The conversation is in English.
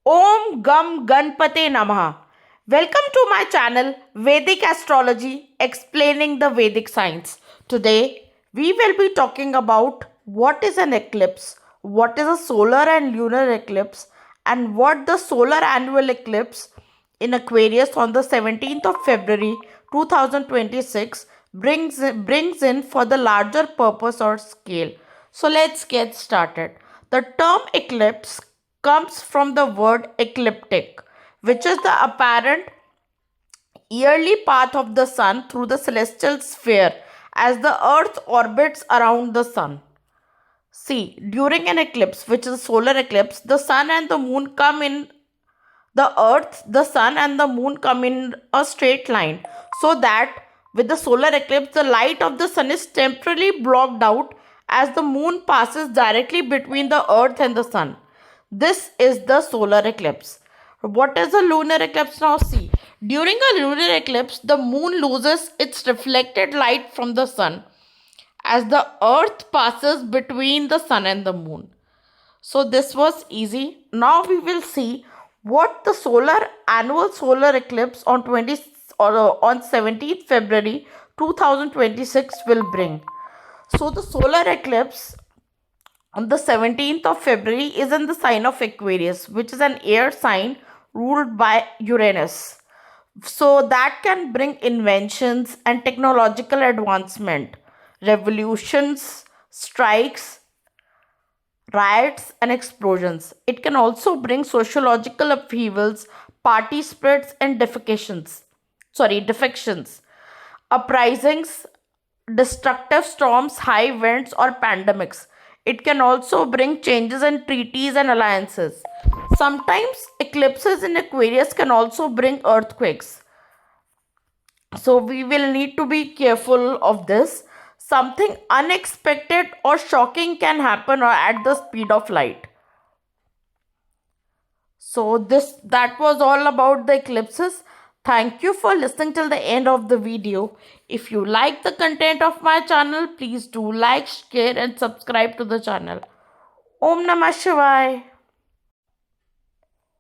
Om Gam Ganpate Namaha. Welcome to my channel Vedic Astrology explaining the Vedic science. Today we will be talking about what is an eclipse, what is a solar and lunar eclipse, and what the solar annual eclipse in Aquarius on the 17th of February 2026 brings in for the larger purpose or scale. So let's get started. The term eclipse comes from the word ecliptic, which is the apparent yearly path of the sun through the celestial sphere as the earth orbits around the sun. See, during an eclipse, which is a solar eclipse, the sun and the moon come in the earth, the sun and the moon come in a straight line, so that with the solar eclipse the light of the sun is temporarily blocked out as the moon passes directly between the earth and the sun. This is the solar eclipse. What is a lunar eclipse? Now see, during a lunar eclipse the moon loses its reflected light from the sun as the earth passes between the sun and the moon. So this was easy. Now we will see what the solar annual solar eclipse on 20 or on 17th February 2026 will bring. So the solar eclipse on the 17th of February is in the sign of Aquarius, which is an air sign ruled by Uranus. So that can bring inventions and technological advancement, revolutions, strikes, riots, and explosions. It can also bring sociological upheavals, party splits, and defections, uprisings, destructive storms, high winds, or pandemics. It can also bring changes in treaties and alliances. Sometimes eclipses in Aquarius can also bring earthquakes. So we will need to be careful of this. Something unexpected or shocking can happen or at the speed of light. So this that was all about the eclipses. Thank you for listening till the end of the video. If you like the content of my channel, please do like, share and subscribe to the channel. Om Namah Shivaya.